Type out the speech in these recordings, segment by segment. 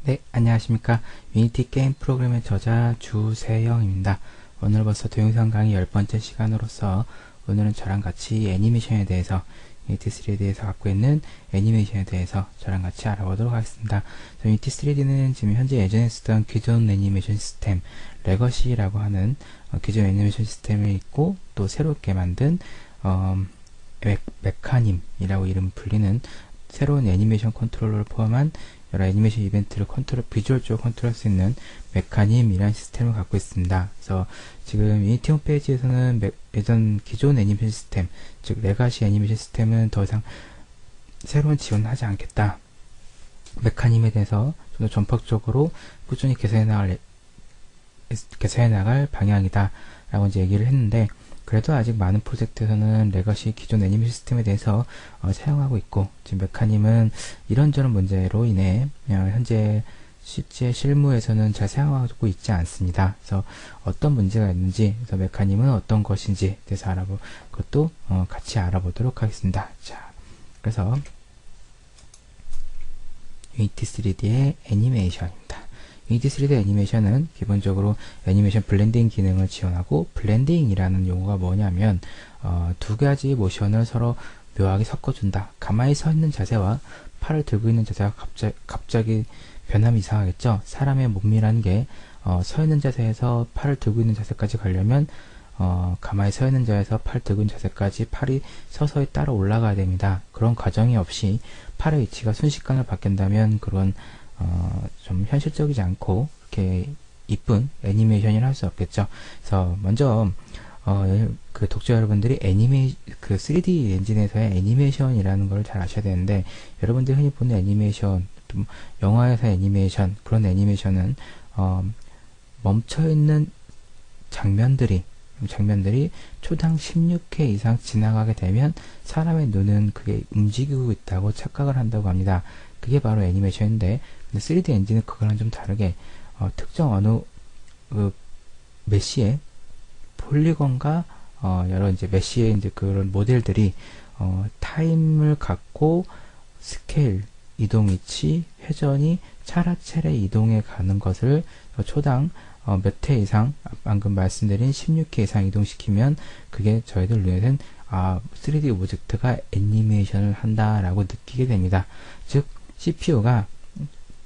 네, 안녕하십니까. 유니티 게임 프로그램의 저자 주세영입니다. 오늘 벌써 동영상 강의 10번째 시간으로서 오늘은 저랑 같이 애니메이션에 대해서 유니티 3D에서 갖고 있는 애니메이션에 대해서 저랑 같이 알아보도록 하겠습니다. 유니티 3D는 지금 현재 예전에 쓰던 기존 애니메이션 시스템 레거시라고 하는 기존 애니메이션 시스템을 있고 또 새롭게 만든 메카님이라고 이름 불리는 새로운 애니메이션 컨트롤러를 포함한 여러 애니메이션 이벤트를 비주얼적으로 컨트롤할 수 있는 메카님이라는 시스템을 갖고 있습니다. 그래서 지금 유니티 홈페이지에서는 예전 기존 애니메이션 시스템, 즉 레가시 애니메이션 시스템은 더 이상 새로운 지원을 하지 않겠다. 메카님에 대해서 좀 더 전폭적으로 꾸준히 개선해 나갈 방향이다. 라고 이제 얘기를 했는데, 그래도 아직 많은 프로젝트에서는 레거시 기존 애니메이션 시스템에 대해서 사용하고 있고, 지금 메카님은 이런저런 문제로 인해 현재 실제 실무에서는 잘 사용하고 있지 않습니다. 그래서 어떤 문제가 있는지, 그래서 메카님은 어떤 것인지 대해서 그것도 같이 알아보도록 하겠습니다. 자, 그래서 유니티 3D의 애니메이션입니다. 유니티 3D 애니메이션은 기본적으로 애니메이션 블렌딩 기능을 지원하고, 블렌딩이라는 용어가 뭐냐면 두 가지 모션을 서로 묘하게 섞어준다. 가만히 서 있는 자세와 팔을 들고 있는 자세가 갑자기 변함이 이상하겠죠. 사람의 몸이라는 게 서 있는 자세에서 팔을 들고 있는 자세까지 가려면 가만히 서 있는 자세에서 팔 들고 있는 자세까지 팔이 서서히 따라 올라가야 됩니다. 그런 과정이 없이 팔의 위치가 순식간에 바뀐다면 그런 좀 현실적이지 않고 이렇게 이쁜 애니메이션이라 할 수 없겠죠. 그래서 먼저 그 독자 여러분들이 그 3D 엔진에서의 애니메이션이라는 걸 잘 아셔야 되는데, 여러분들이 흔히 보는 애니메이션, 또 영화에서 애니메이션, 그런 애니메이션은 멈춰있는 장면들이 초당 16회 이상 지나가게 되면 사람의 눈은 그게 움직이고 있다고 착각을 한다고 합니다. 그게 바로 애니메이션인데, 근데 3D 엔진은 그거랑 좀 다르게 특정 어느 메시의 폴리곤과 여러 이제 메시의 이제 그런 모델들이 타임을 갖고 스케일, 이동 위치, 회전이 차라차례 이동해 가는 것을 초당 몇 회 이상, 방금 말씀드린 16회 이상 이동시키면 그게 저희들 눈에는 3D 오브젝트가 애니메이션을 한다라고 느끼게 됩니다. 즉 CPU가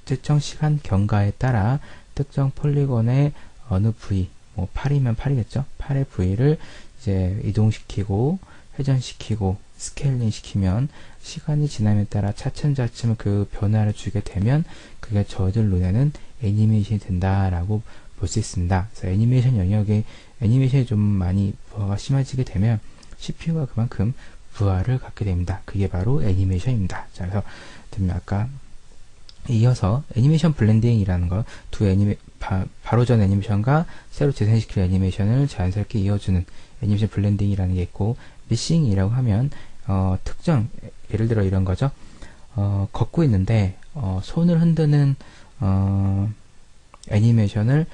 특정 시간 경과에 따라 특정 폴리곤의 어느 부위, 뭐 팔이면 팔이겠죠. 팔의 부위를 이제 이동시키고 회전시키고 스케일링 시키면 시간이 지남에 따라 차츰차츰 그 변화를 주게 되면 그게 저희들 눈에는 애니메이션이 된다라고 볼 수 있습니다. 그래서 애니메이션 영역에 애니메이션이 좀 많이 부하가 심해지게 되면 CPU가 그만큼 부하를 갖게 됩니다. 그게 바로 애니메이션입니다. 자, 그래서 아까 이어서 애니메이션 블렌딩이라는 거, 바로 전 애니메이션과 새로 재생시킬 애니메이션을 자연스럽게 이어주는 애니메이션 블렌딩이라는 게 있고, 미싱이라고 하면 특정, 예를 들어 이런 거죠. 걷고 있는데 손을 흔드는 애니메이션을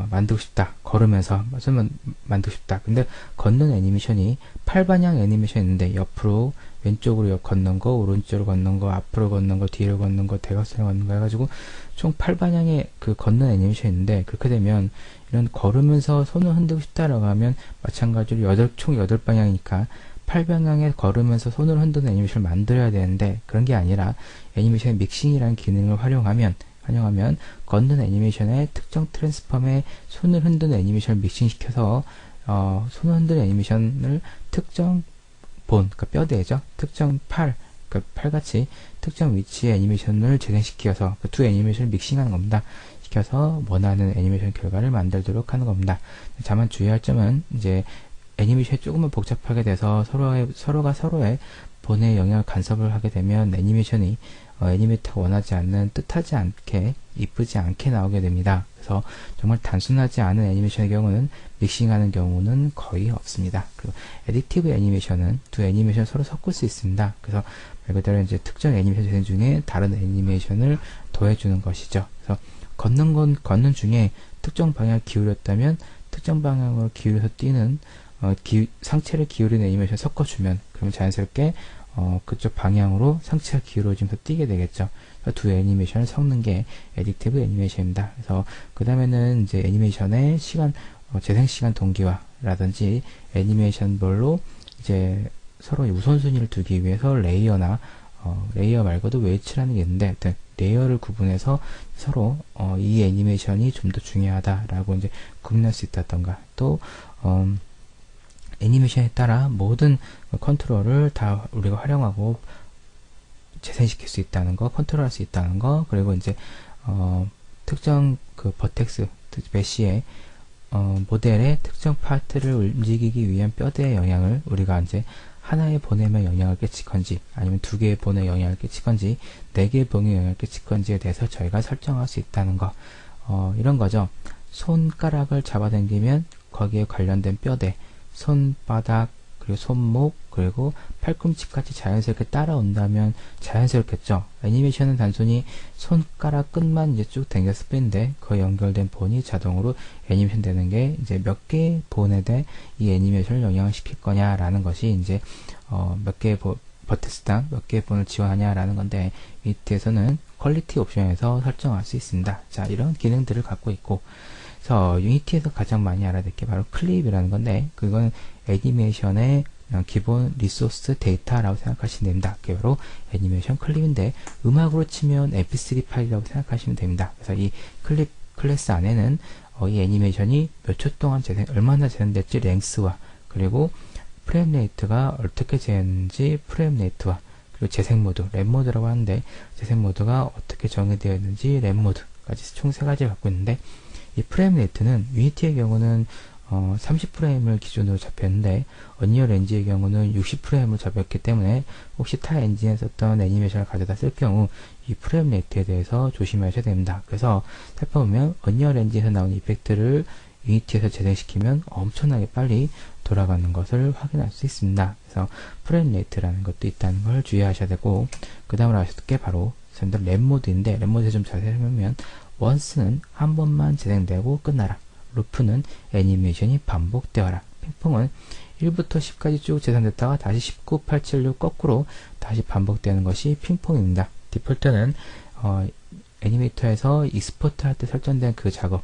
만들고 싶다. 걸으면서 만들고 싶다. 근데 걷는 애니메이션이 팔방향 애니메이션이 있는데 옆으로 왼쪽으로 걷는 거, 오른쪽으로 걷는 거, 앞으로 걷는 거, 뒤로 걷는 거, 대각선에 걷는 거 해가지고 총 8방향의 그 걷는 애니메이션이 있는데, 그렇게 되면 이런 걸으면서 손을 흔들고 싶다라고 하면 마찬가지로 총 8방향이니까 8방향에 걸으면서 손을 흔드는 애니메이션을 만들어야 되는데, 그런 게 아니라 애니메이션의 믹싱이라는 기능을 활용하면 걷는 애니메이션의 특정 트랜스폼에 손을 흔드는 애니메이션을 믹싱시켜서 손을 흔드는 애니메이션을 특정 그러니까 뼈대죠. 특정 그러니까 팔같이 특정 위치의 애니메이션을 재생시켜서 그 두 애니메이션을 믹싱하는 겁니다. 시켜서 원하는 애니메이션 결과를 만들도록 하는 겁니다. 다만 주의할 점은 이제 애니메이션이 조금만 복잡하게 돼서 서로가 서로의 본의 영향을 간섭을 하게 되면 애니메이션이 애니메이터가 원하지 않는, 뜻하지 않게, 이쁘지 않게 나오게 됩니다. 그래서 정말 단순하지 않은 애니메이션의 경우는 믹싱하는 경우는 거의 없습니다. 그리고 애디티브 애니메이션은 두 애니메이션을 서로 섞을 수 있습니다. 그래서 말 그대로 이제 특정 애니메이션 재생 중에 다른 애니메이션을 더해주는 것이죠. 그래서 걷는 중에 특정 방향을 기울였다면 특정 방향으로 기울여서 뛰는 상체를 기울이는 애니메이션을 섞어주면 그러면 자연스럽게 그쪽 방향으로 상체가 기울어지면서 뛰게 되겠죠. 두 애니메이션을 섞는 게 애딕티브 애니메이션입니다. 그래서 그 다음에는 이제 애니메이션의 시간, 재생 시간 동기화라든지 애니메이션별로 이제 서로 우선순위를 두기 위해서 레이어나 레이어 말고도 웨이츠라는 게 있는데, 레이어를 구분해서 서로 이 애니메이션이 좀 더 중요하다라고 이제 구분할 수 있다던가, 또 애니메이션에 따라 모든 컨트롤을 다 우리가 활용하고 재생시킬 수 있다는 거, 컨트롤할 수 있다는 거, 그리고 이제 특정 그 버텍스 메쉬의 모델의 특정 파트를 움직이기 위한 뼈대의 영향을 우리가 이제 하나에 보내면 영향을 끼칠 건지, 아니면 두 개에 보내 영향을 끼칠 건지, 네 개에 보내 영향을 끼칠 건지에 대해서 저희가 설정할 수 있다는 거, 이런 거죠. 손가락을 잡아당기면 거기에 관련된 뼈대, 손바닥, 그리고 손목, 그리고 팔꿈치까지 자연스럽게 따라온다면 자연스럽겠죠. 애니메이션은 단순히 손가락 끝만 이제 쭉 당겼을 뿐인데, 그 연결된 본이 자동으로 애니메이션 되는 게 이제 몇 개의 본에 대해 이 애니메이션을 영향을 시킬 거냐라는 것이 이제 몇 개의 버텍스당 몇 개의 본을 지원하냐라는 건데, 밑에서는 퀄리티 옵션에서 설정할 수 있습니다. 자, 이런 기능들을 갖고 있고, 그래서 유니티에서 가장 많이 알아야 될 게 바로 클립이라는 건데, 그건 애니메이션의 기본 리소스 데이터라고 생각하시면 됩니다. 그게 바로 애니메이션 클립인데, 음악으로 치면 mp3 파일이라고 생각하시면 됩니다. 그래서 이 클립 클래스 안에는 이 애니메이션이 몇 초 동안 얼마나 재생됐지 랭스와, 그리고 프레임 레이트가 어떻게 재는지 프레임 레이트와, 그리고 재생 모드, 랩 모드라고 하는데, 재생 모드가 어떻게 정의되어 있는지 랩 모드까지 총 세 가지를 갖고 있는데, 이 프레임 레이트는 유니티의 경우는 30프레임을 기준으로 잡혔는데, 언리얼 엔진의 경우는 60프레임을 잡혔기 때문에 혹시 타 엔진에 썼던 애니메이션을 가져다 쓸 경우 이 프레임 레이트에 대해서 조심하셔야 됩니다. 그래서 살펴보면 언리얼 엔진에서 나온 이펙트를 유니티에서 재생시키면 엄청나게 빨리 돌아가는 것을 확인할 수 있습니다. 그래서 프레임 레이트라는 것도 있다는 걸 주의하셔야 되고, 그 다음으로 아셔야 될 게 바로 랩 모드인데, 랩 모드에 좀 자세히 설명하면, 원스는 한 번만 재생되고 끝나라. 루프는 애니메이션이 반복되어라. 핑퐁은 1부터 10까지 쭉 재생됐다가 다시 19, 8, 7, 6 거꾸로 다시 반복되는 것이 핑퐁입니다. 디폴트는 애니메이터에서 익스포트 할 때 설정된 그 작업,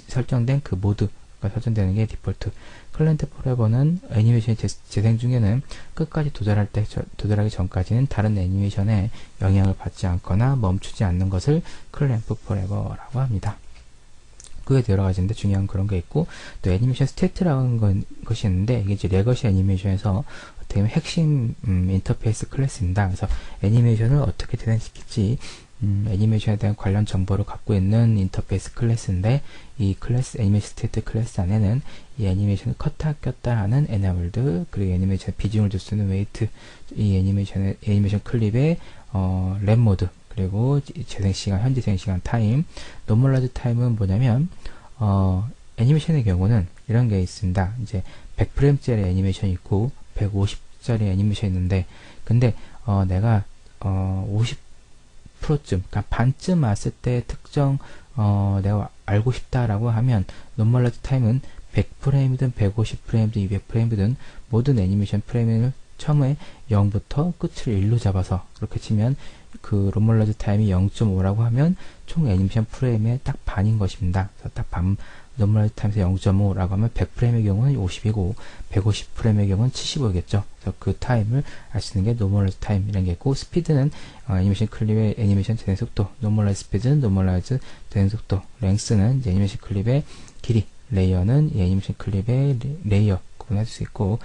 설정된 그 모드가 설정되는 게 디폴트. 클랜트 포레버는 애니메이션이 재생 중에는 끝까지 도달하기 전까지는 다른 애니메이션에 영향을 받지 않거나 멈추지 않는 것을 클램프 포레버라고 합니다. 그게 여러 가지인데 중요한 그런 게 있고, 또 애니메이션 스테이트라는 것이 있는데, 이게 이제 레거시 애니메이션에서 어떻게 보면 핵심 인터페이스 클래스입니다. 그래서 애니메이션을 어떻게 재생시킬지 애니메이션에 대한 관련 정보를 갖고 있는 인터페이스 클래스인데, 이 클래스 애니메이션 스테이트 클래스 안에는 이 애니메이션을 컷다 꼈다 하는 에나블드, 그리고 애니메이션 비중을 줄 수 있는 웨이트, 이 애니메이션 클립의 랩 모드, 그리고 재생시간, 현재 재생시간 타임, 노멀라이즈 타임은 뭐냐면, 애니메이션의 경우는 이런 게 있습니다. 이제 100프레임짜리 애니메이션이 있고, 150짜리 애니메이션이 있는데, 근데, 내가, 50%쯤, 그러니까 반쯤 왔을 때 특정, 내가 알고 싶다라고 하면, 노멀라이즈 타임은 100프레임이든 150프레임이든 200프레임이든 모든 애니메이션 프레임을 처음에 0부터 끝을 1로 잡아서 그렇게 치면 그 노멀라이즈 타임이 0.5라고 하면 총 애니메이션 프레임의 딱 반인 것입니다. 그래서 딱 반, 노멀라이즈 타임에서 0.5라고 하면 100프레임의 경우는 50이고 150프레임의 경우는 75겠죠. 그래서 그 타임을 알 수 있는 게 노멀라이즈 타임이라는 게 있고, 스피드는 애니메이션 클립의 애니메이션 재생 속도, 노멀라이즈 스피드는 노멀라이즈 재생 속도, 랭스는 이제 애니메이션 클립의 길이, 레이어는 이 애니메이션 클립의 레이어 구분할 수 있고,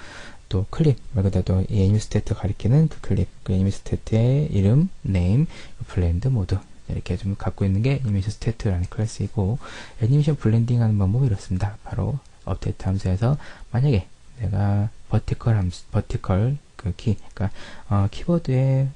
또 클립 말 그대로 이 애니메이션 스테이트 가리키는 그 클립, 그 애니메이션 스테이트의 이름, 네임, 블렌드 모드 이렇게 좀 갖고 있는 게 애니메이션 스테이트라는 클래스이고, 애니메이션 블렌딩하는 방법이 이렇습니다. 바로 업데이트 함수에서 만약에 내가 버티컬 그 키, 그러니까 키보드에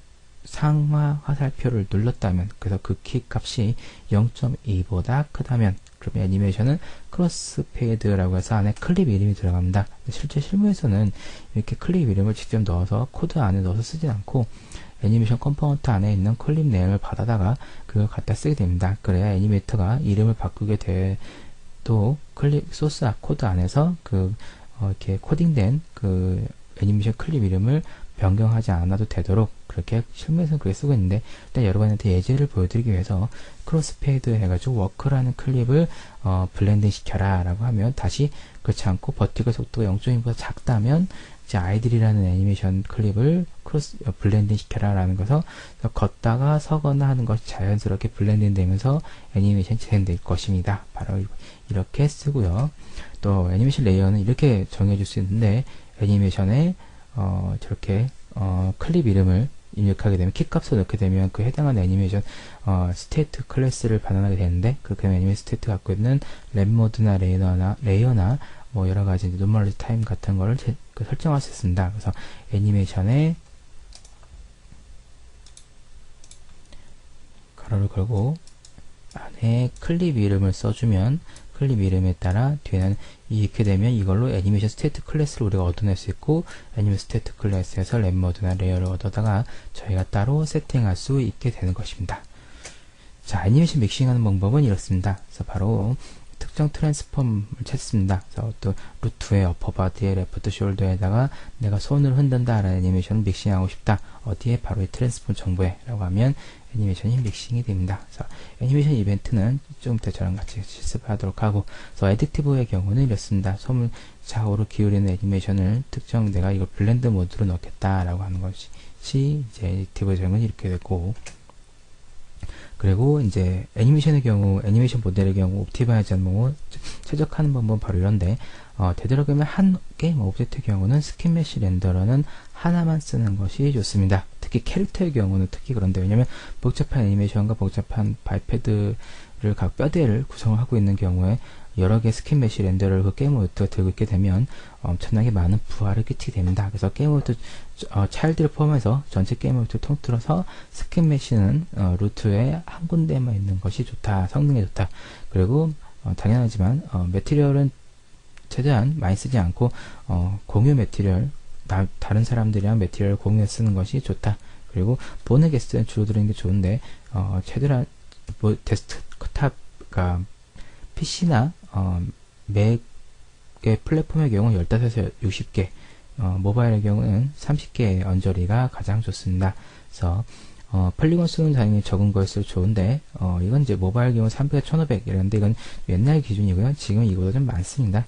상하 화살표를 눌렀다면, 그래서 그 키 값이 0.2보다 크다면, 그러면 애니메이션은 크로스페이드라고 해서 안에 클립 이름이 들어갑니다. 실제 실무에서는 이렇게 클립 이름을 직접 넣어서 코드 안에 넣어서 쓰진 않고, 애니메이션 컴포넌트 안에 있는 클립 내용을 받아다가 그걸 갖다 쓰게 됩니다. 그래야 애니메이터가 이름을 바꾸게 돼도 클립 소스 코드 안에서 이렇게 코딩된 그 애니메이션 클립 이름을 변경하지 않아도 되도록 그렇게 실무에서는 그렇게 쓰고 있는데, 일단 여러분한테 예제를 보여드리기 위해서 크로스페이드 해가지고 워크라는 클립을 블렌딩 시켜라 라고 하면, 다시 그렇지 않고 버티컬 속도가 0.2보다 작다면 이제 아이들이라는 애니메이션 클립을 블렌딩 시켜라 라는 것에서 걷다가 서거나 하는 것이 자연스럽게 블렌딩 되면서 애니메이션이 재생될 것입니다. 바로 이렇게 쓰고요. 또 애니메이션 레이어는 이렇게 정해줄 수 있는데, 애니메이션에 저렇게 클립 이름을 입력하게 되면, 키값을 넣게 되면 그 해당하는 애니메이션 스테이트 클래스를 반환하게 되는데, 그렇게 되면 애니메이션 스테이트 갖고 있는 랩모드나 레이어나 뭐 여러가지 노멀리티 타임 같은 거를 설정할 수 있습니다. 그래서 애니메이션에 가로를 걸고 안에 클립 이름을 써주면, 클립 이름에 따라 뒤에는 이렇게 되면 이걸로 애니메이션 스테이트 클래스를 우리가 얻어낼 수 있고, 애니메이션 스테이트 클래스에서 랩모드나 레이어를 얻어다가 저희가 따로 세팅할 수 있게 되는 것입니다. 자, 애니메이션 믹싱하는 방법은 이렇습니다. 그래서 바로 특정 트랜스폼을 찾습니다. 그래서 또 루트의 어퍼바디에 레프트 숄더에다가 내가 손을 흔든다 라는 애니메이션을 믹싱하고 싶다. 어디에? 바로 이 트랜스폼 정보에 라고 하면 애니메이션이 믹싱이 됩니다. 그래서 애니메이션 이벤트는 좀 더 저랑 같이 실습을 하도록 하고, 그래서 에딕티브의 경우는 이렇습니다. 손을 좌우로 기울이는 애니메이션을 특정 내가 이걸 블렌드 모드로 넣겠다 라고 하는 것이 이제 에딕티브의 경우는 이렇게 되고, 그리고 이제 애니메이션의 경우, 애니메이션 모델의 경우 옵티마이즈 하는 방법, 최적화하는 방법은 바로 이런데, 되도록이면 한 게임 오브젝트의 경우는 스킨 메쉬 렌더러는 하나만 쓰는 것이 좋습니다. 특히 캐릭터의 경우는 특히 그런데, 왜냐면 복잡한 애니메이션과 복잡한 바이패드를 각 뼈대를 구성을 하고 있는 경우에 여러 개의 스킨 메쉬 렌더를 그 게임 오브젝트가 들고 있게 되면 엄청나게 많은 부하를 끼치게 됩니다. 그래서 게임 오브젝트 차일드를 포함해서 전체 게임 오브젝트를 통틀어서 스킨 메쉬는 루트에 한 군데만 있는 것이 좋다, 성능이 좋다. 그리고 당연하지만 매티리얼은 최대한 많이 쓰지 않고 공유 매티리얼, 다른 사람들이랑 매티리얼을 공유해 쓰는 것이 좋다. 그리고 본의 게스트는 줄어드는 게 좋은데, 최대한 뭐 데스크탑, 그러니까 PC나 맥의 플랫폼의 경우는 15에서 60개, 모바일의 경우는 30개의 언저리가 가장 좋습니다. 그래서 폴리곤 수는 당연히 적은 거일수록 좋은데, 이건 이제 모바일 경우 300에 1500 이런데, 이건 옛날 기준이고요. 지금 이거보다 좀 많습니다.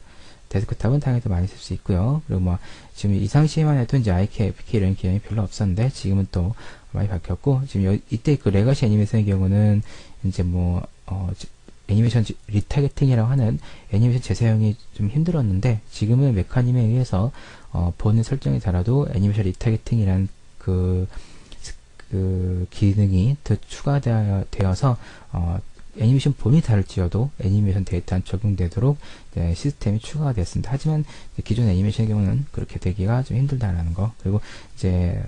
데스크탑은 당연히 더 많이 쓸 수 있고요. 그리고 뭐 지금 이 당시에만 해도 이제 IK, FK 이런 기능이 별로 없었는데, 지금은 또 많이 바뀌었고, 지금 이때 그 레거시 애니메이션의 경우는 이제 뭐 애니메이션 리타겟팅이라고 하는 애니메이션 재사용이 좀 힘들었는데, 지금은 메커님에 의해서 본인 설정이 달아도 애니메이션 리타겟팅이라는 그 기능이 더 추가되어서 애니메이션 본이 다를지어도 애니메이션 데이터는 적용되도록 시스템이 추가가 되었습니다. 하지만 기존 애니메이션의 경우는 그렇게 되기가 좀 힘들다라는 거. 그리고 이제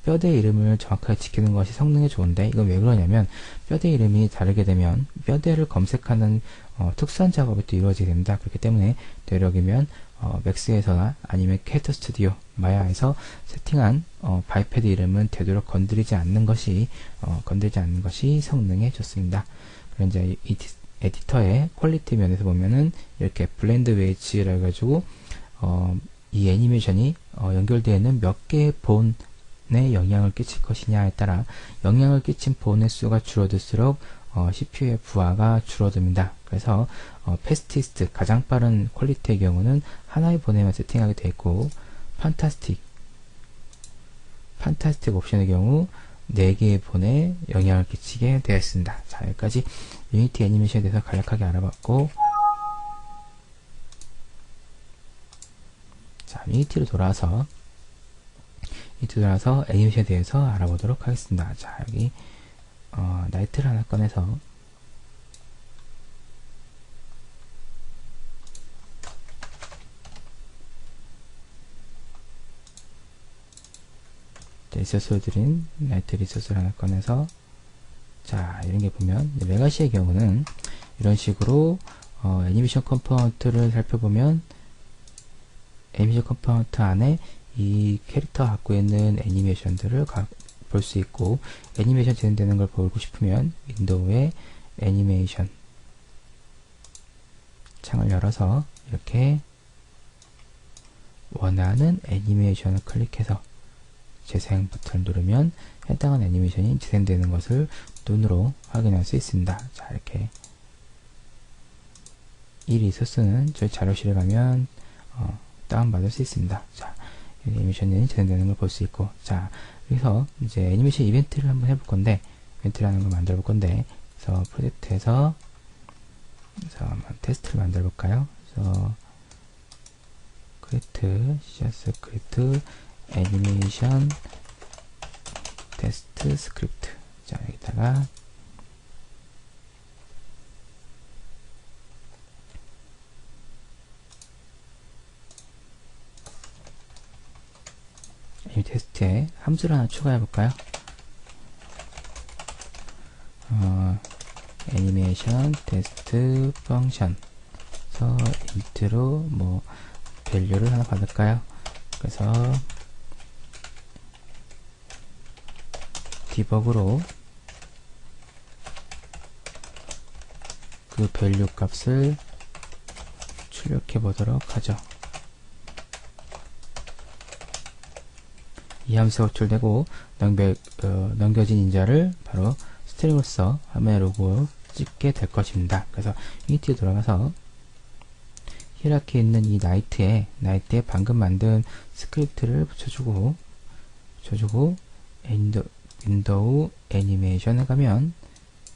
뼈대 이름을 정확하게 지키는 것이 성능에 좋은데, 이건 왜 그러냐면 뼈대 이름이 다르게 되면 뼈대를 검색하는 특수한 작업이 또 이루어지게 됩니다. 그렇기 때문에 되도록이면 맥스에서나 아니면 캐릭터 스튜디오 마야에서 세팅한 바이패드 이름은 되도록 건드리지 않는 것이 성능에 좋습니다. 그리고 이제 이 에디터의 퀄리티 면에서 보면은 이렇게 블렌드 웨이지라 해가지고 이 애니메이션이 연결되어 있는 몇 개의 본에 영향을 끼칠 것이냐에 따라 영향을 끼친 본의 수가 줄어들수록 CPU의 부하가 줄어듭니다. 그래서 패스티스트, 가장 빠른 퀄리티의 경우는 하나의 본에만 세팅하게 되어 있고, 판타스틱 옵션의 경우 4개의 본에 영향을 끼치게 되어 있습니다. 자, 여기까지 유니티 애니메이션에 대해서 간략하게 알아봤고, 자, 유니티로 돌아와서 애니메이션에 대해서 알아보도록 하겠습니다. 자, 여기 나이트를 하나 꺼내서 리소스를 드린 나이트 리소스를 하나 꺼내서, 자, 이런 게 보면 레가시의 경우는 이런 식으로 애니메이션 컴포넌트를 살펴보면 애니메이션 컴포넌트 안에 이 캐릭터가 갖고 있는 애니메이션들을 볼 수 있고, 애니메이션 진행되는 걸 보고 싶으면 윈도우에 애니메이션 창을 열어서 이렇게 원하는 애니메이션을 클릭해서 재생 버튼을 누르면 해당한 애니메이션이 재생되는 것을 눈으로 확인할 수 있습니다. 자, 이렇게 이 리소스는 저희 자료실에 가면 다운받을 수 있습니다. 자, 애니메이션이 재생되는 걸 볼 수 있고, 자, 그래서 이제 애니메이션 이벤트를 한번 해볼 건데, 이벤트라는 걸 만들어 볼 건데, 그래서 프로젝트에서 테스트를 만들어 볼까요? 그래서 크리에이트 스크립트 애니메이션 테스트 스크립트. 자, 여기다가 이 테스트에 함수를 하나 추가해 볼까요? 애니메이션 테스트 펑션. 그래서 int로 뭐 밸류를 하나 받을까요? 그래서 디버그로 그 밸류 값을 출력해 보도록 하죠. 이 함수가 호출되고 넘겨진 인자를 바로 스트링으로서 화면에 로고 찍게 될 것입니다. 그래서 유니티에 돌아가서 히라키에 있는 이 나이트에 방금 만든 스크립트를 붙여주고 윈도우 애니메이션에 가면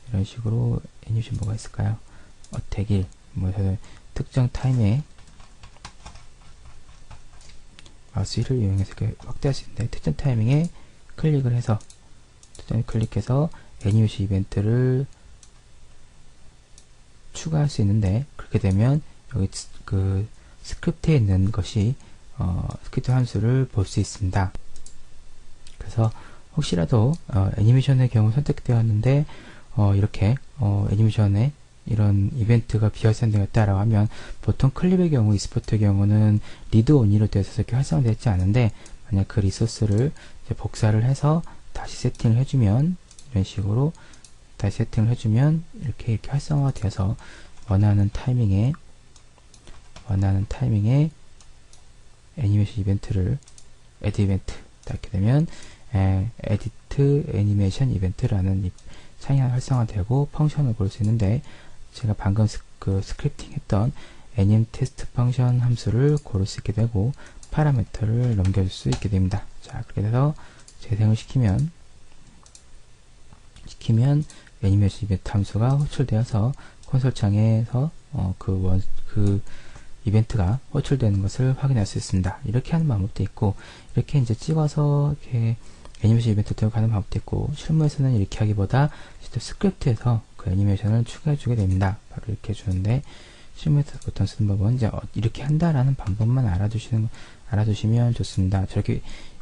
이런 식으로 애니메이션 뭐가 있을까요? 어택일 뭐 특정 타임에 마우스 휠을 이용해서 이렇게 확대할 수 있는데, 특정 타이밍에 클릭해서 애니메이션 이벤트를 추가할 수 있는데, 그렇게 되면 여기 그 스크립트에 있는 것이 스크립트 함수를 볼 수 있습니다. 그래서 혹시라도 애니메이션의 경우 선택되었는데 이렇게 애니메이션에 이런 이벤트가 비활성되었다라고 하면, 보통 클립의 경우, e스포트의 경우는 리드 온리로 되어 있어서 이렇게 활성화되지 않은데, 만약 그 리소스를 이제 복사를 해서 다시 세팅을 해주면, 이런 식으로 다시 세팅을 해주면 이렇게 활성화가 되어서 원하는 타이밍에 애니메이션 이벤트를 add 이벤트 이렇게 되면 edit 애니메이션 이벤트라는 창이 활성화되고 펑션을 볼 수 있는데, 제가 방금 스크립팅 했던 anim 테스트 펑션 함수를 고를 수 있게 되고 파라미터를 넘겨줄 수 있게 됩니다. 자, 그렇게 돼서 재생을 시키면 애니메이션 이벤트 함수가 호출되어서 콘솔 창에서 그 이벤트가 호출되는 것을 확인할 수 있습니다. 이렇게 하는 방법도 있고, 이렇게 이제 찍어서 이렇게 애니메이션 이벤트 들어가는 방법도 있고, 실무에서는 이렇게 하기보다 직접 스크립트에서 그 애니메이션을 추가해주게 됩니다. 바로 이렇게 해주는데, 실무에서 보통 쓰는 법은 이제 이렇게 한다라는 방법만 알아두시면 좋습니다.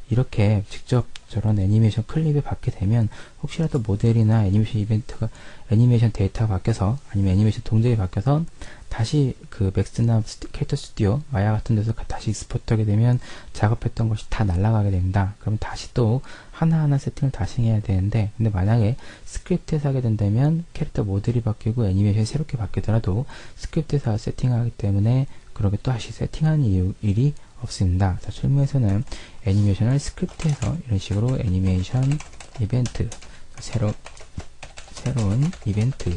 이렇게 직접 저런 애니메이션 클립을 받게 되면, 혹시라도 모델이나 애니메이션 데이터가 바뀌어서, 아니면 애니메이션 동작이 바뀌어서 다시 그 맥스나 캐릭터 스튜디오 마야 같은 데서 다시 익스포트하게 되면 작업했던 것이 다 날아가게 됩니다. 그럼 다시 또 하나하나 세팅을 다시 해야 되는데, 근데 만약에 스크립트에서 하게 된다면 캐릭터 모델이 바뀌고 애니메이션이 새롭게 바뀌더라도 스크립트에서 세팅하기 때문에 그렇게 또 다시 세팅하는 일이 없습니다. 자, 실무에서는 애니메이션을 스크립트에서 이런 식으로 애니메이션 이벤트, 새로운 이벤트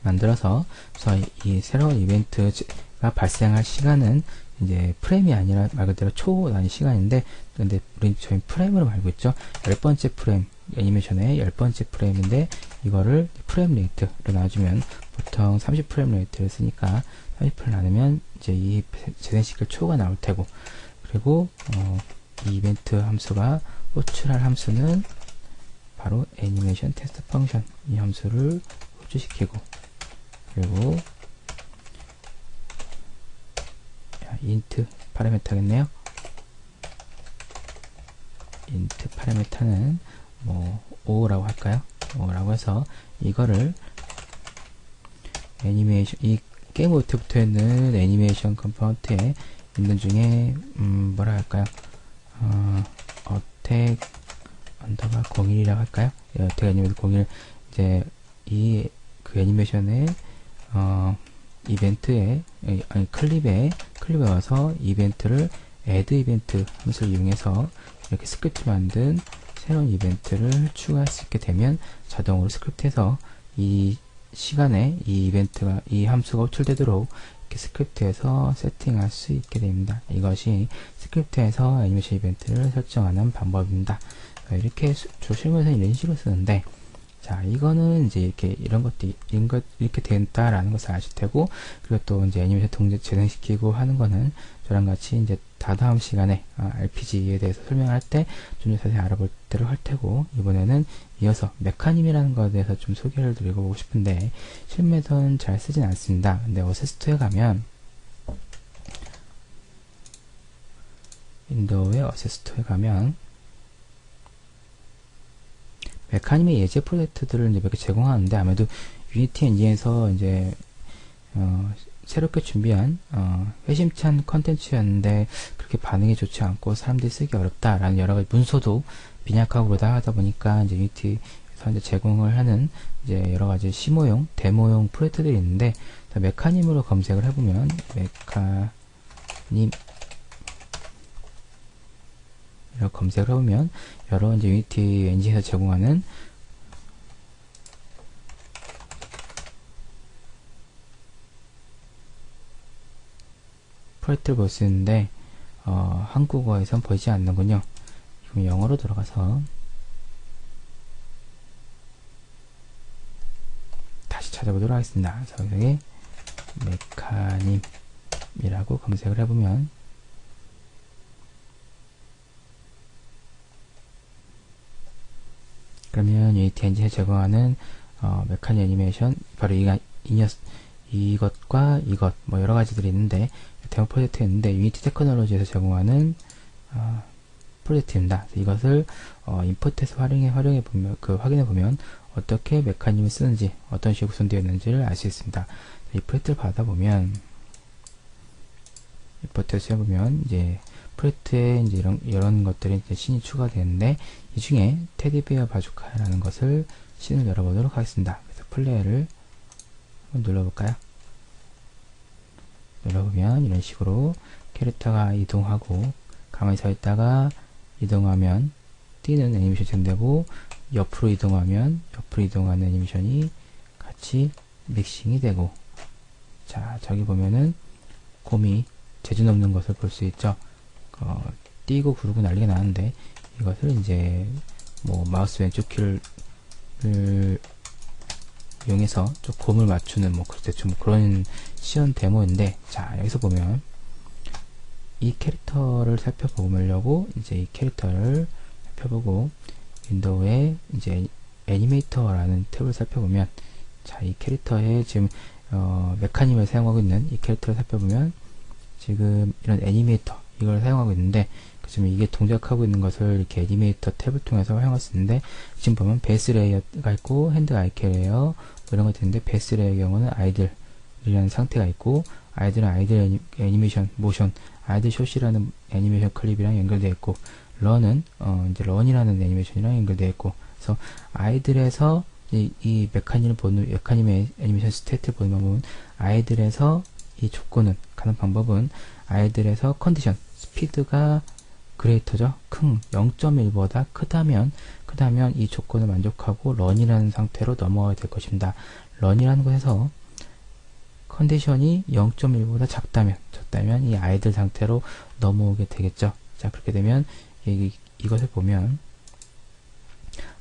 만들어서, 이 새로운 이벤트가 발생할 시간은 이제 프레임이 아니라 말 그대로 초 단위 시간인데, 근데 저희 프레임으로 알고 있죠. 10번째 프레임, 애니메이션의 10번째 프레임인데, 이거를 프레임 레이트로 나눠주면, 보통 30프레임 레이트를 쓰니까 30프레임 나누면 이제 이 재생시킬 초가 나올 테고, 그리고 이 이벤트 함수가 호출할 함수는 바로 애니메이션 테스트 펑션, 이 함수를 호출시키고, 그리고 int 파라미터겠네요. int 파라미터는 뭐 5라고 할까요? 5라고 해서 이거를 애니메이션, 이 게임 오브젝트에 있는 애니메이션 컴포넌트에 있는 중에 뭐라 할까요? 어택 언더바 01이라고 할까요? 어택 애니메이션 01, 이제 그 애니메이션의 이벤트에, 클립에 와서 이벤트를 add 이벤트 함수를 이용해서 이렇게 스크립트 만든 새로운 이벤트를 추가할 수 있게 되면 자동으로 스크립트에서 이 시간에 이 이벤트가, 이 함수가 호출되도록 이렇게 스크립트에서 세팅할 수 있게 됩니다. 이것이 스크립트에서 애니메이션 이벤트를 설정하는 방법입니다. 이렇게 실무에서는 이런 식으로 쓰는데, 자, 이거는 이제 이렇게 된다라는 것을 아실 테고, 그리고 또 이제 애니메이션 동작 재생시키고 하는 거는 저랑 같이 이제 다다음 시간에 RPG에 대해서 설명할 때 좀 더 자세히 알아볼 때로 할 테고, 이번에는 이어서 메카님이라는 것에 대해서 좀 소개를 드리고 싶은데, 실무에서는 잘 쓰진 않습니다. 근데 어세스토에 가면, 윈도우의 어세스토에 가면, 메카님의 예제 프로젝트들을 이제 몇 개 제공하는데, 아무래도 유니티 엔진에서 이제 새롭게 준비한 회심찬 컨텐츠였는데 그렇게 반응이 좋지 않고 사람들이 쓰기 어렵다라는 여러 가지 문서도 빈약하고 그러다 하다 보니까 이제 유니티에서 이제 제공을 하는 이제 여러 가지 시모용, 데모용 프로젝트들이 있는데, 메카님으로 검색을 해보면 메카님 이렇게 검색을 해보면 여러 이제 유니티 엔진에서 제공하는 프로젝트를 볼 수 있는데 한국어에선 보이지 않는군요. 그럼 영어로 들어가서 다시 찾아보도록 하겠습니다. 그래서 여기 메카님이라고 검색을 해보면 그러면 유니티 엔진에 제공하는 메카니 애니메이션, 바로 이것과 이것 뭐 여러 가지들이 있는데, 데모 프로젝트가 있는데 유니티 테크놀로지에서 제공하는 프로젝트입니다. 이것을 임포트해서 활용해 보면 확인해 보면 어떻게 메카님을 쓰는지, 어떤 식으로 구성되어 있는지를 알 수 있습니다. 이 프로젝트를 받아보면, 임포트해서 해보면 이제 프로젝트에 이제 이런 것들이 이제 씬이 추가되는데, 이 중에 테디베어 바주카라는 것을 씬을 열어보도록 하겠습니다. 그래서 플레이를 한번 눌러볼까요? 눌러보면 이런 식으로 캐릭터가 이동하고, 가만히 서 있다가 이동하면 뛰는 애니메이션이 생되고, 옆으로 이동하면 옆으로 이동하는 애니메이션이 같이 믹싱이 되고, 자, 저기 보면은 곰이 재주 넘는 것을 볼 수 있죠. 뛰고 구르고 난리가 나는데, 이것을 이제 뭐 마우스 왼쪽 키를 이용해서 좀 곰을 맞추는 뭐 대충 뭐 그런 시연 데모인데, 자, 여기서 보면 이 캐릭터를 살펴보려고 이제 이 캐릭터를 살펴보고 윈도우에 이제 애니메이터라는 탭을 살펴보면, 자, 이 캐릭터에 지금 메카님을 사용하고 있는 이 캐릭터를 살펴보면 지금 이런 애니메이터 이걸 사용하고 있는데, 지금 이게 동작하고 있는 것을 이렇게 애니메이터 탭을 통해서 활용할 수 있는데, 지금 보면 베이스 레이어가 있고 핸드 아이캐 레이어 뭐 이런 것도 있는데, 베이스 레이어의 경우는 아이들이라는 상태가 있고, 아이들은 아이들 애니메이션 모션, 아이들 숏이라는 애니메이션 클립이랑 연결되어 있고, 런은 이제 런이라는 애니메이션이랑 연결되어 있고, 그래서 아이들에서 이 메카님의 애니메이션 스테이트를 보는 방법은, 아이들에서 이 조건은 가는 방법은 아이들에서 컨디션 스피드가 그레이터죠. 0.1보다 크다면 이 조건을 만족하고 런이라는 상태로 넘어가야 될 것입니다. 런이라는 곳에서 컨디션이 0.1보다 적다면 이 아이들 상태로 넘어오게 되겠죠. 자, 그렇게 되면 이것을 보면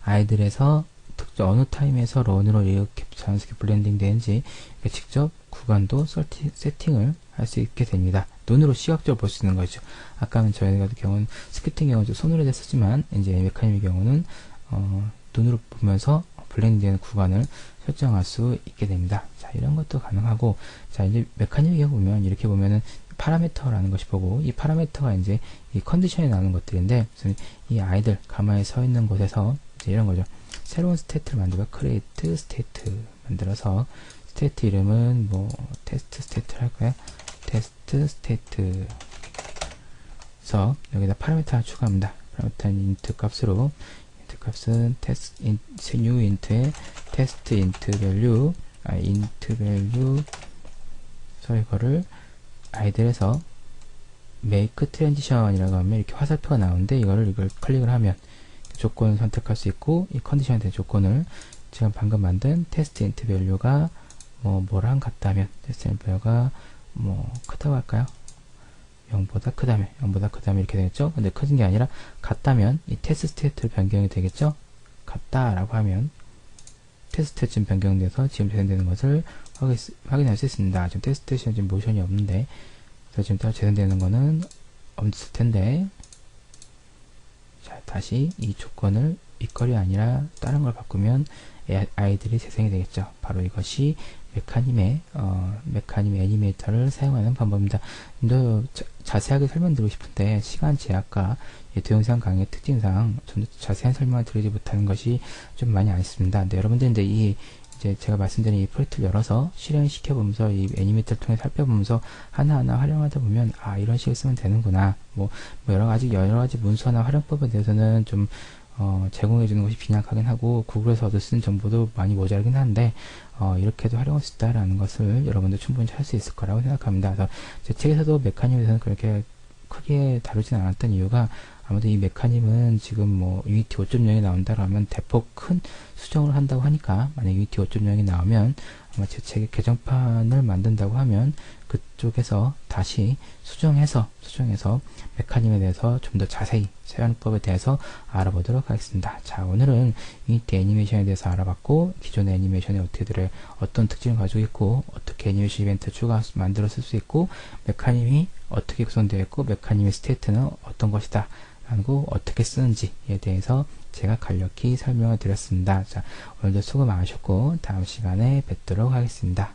아이들에서 특정 어느 타임에서 런으로 이렇게 자연스럽게 블렌딩 되는지 직접 구간도 세팅을 할 수 있게 됩니다. 눈으로 시각적으로 볼 수 있는 거죠. 아까는 저희 같은 경우는 스크립팅 경우는 손으로 했었지만, 이제 메카님의 경우는 눈으로 보면서 블렌딩되는 구간을 설정할 수 있게 됩니다. 자, 이런 것도 가능하고, 자, 이제 메카님의 경우 보면 이렇게 보면은 파라미터라는 것이 보고, 이 파라미터가 이제 이 컨디션에 나오는 것들인데, 이 아이들 가만히 서 있는 곳에서 이제 이런 거죠. 새로운 스테이트를 만들고 크리에이트 스테이트 만들어서, 스테이트 이름은 뭐 테스트 스테이트를 할까요? 테스트 스테이트. 그래서 여기다 파라미터 하나 추가합니다. 파라미터는 인트 값으로, 인트 값은 new int의 테스트 인트 밸류, 인트 밸류, 그래서 이거를 아이들에서 make transition이라고 하면 이렇게 화살표가 나오는데 이걸 클릭을 하면 조건을 선택할 수 있고 이 컨디션에 대한 조건을 지금 방금 만든 테스트 인트 밸류가 뭐랑 같다면 테스트 인트 밸류가 크다고 할까요? 0보다 크다면 이렇게 되겠죠? 근데 커진 게 아니라 같다면 이 테스트 스테이트로 변경이 되겠죠? 같다라고 하면 테스트 지금 변경돼서 지금 재생되는 것을 확인할 수 있습니다. 지금 테스트 스테이션에 지금 모션이 없는데 그래서 지금 따로 재생되는 거는 없을 텐데 자, 다시 이 조건을 밑거리 아니라 다른 걸 바꾸면 아이들이 재생이 되겠죠. 바로 이것이 메카님의 애니메이터를 사용하는 방법입니다. 좀 더 자세하게 설명드리고 싶은데 시간 제약과 동영상 강의 특징상 좀 더 자세한 설명을 드리지 못하는 것이 좀 많이 아쉽습니다. 근데 여러분들 이제 제가 말씀드린 이 프로젝트를 열어서 실행시켜보면서 이 애니메이터를 통해 살펴보면서 하나하나 활용하다 보면 이런 식으로 쓰면 되는구나. 여러 가지 문서나 활용법에 대해서는 좀 제공해 주는 것이 빈약하긴 하고 구글에서 얻을 수 있는 정보도 많이 모자라긴 한데 이렇게도 활용할 수 있다라는 것을 여러분들 충분히 찾을 수 있을 거라고 생각합니다. 그래서 제 책에서도 메카님에 대해서는 그렇게 크게 다루진 않았던 이유가 아무래도 이 메카님은 지금 유니티 5.0이 나온다라면 대폭 큰 수정을 한다고 하니까 만약 유니티 5.0이 나오면 아마 제 책의 개정판을 만든다고 하면 그쪽에서 다시 수정해서 메카님에 대해서 좀 더 자세히 사용법에 대해서 알아보도록 하겠습니다. 자, 오늘은 유니티 애니메이션에 대해서 알아봤고 기존의 애니메이션이 어떤 특징을 가지고 있고 어떻게 애니메이션 이벤트 만들어 쓸 수 있고 메카님이 어떻게 구성되어 있고 메카님의 스테이트는 어떤 것이다 라고 어떻게 쓰는지에 대해서 제가 간략히 설명을 드렸습니다. 자, 오늘도 수고 많으셨고 다음 시간에 뵙도록 하겠습니다.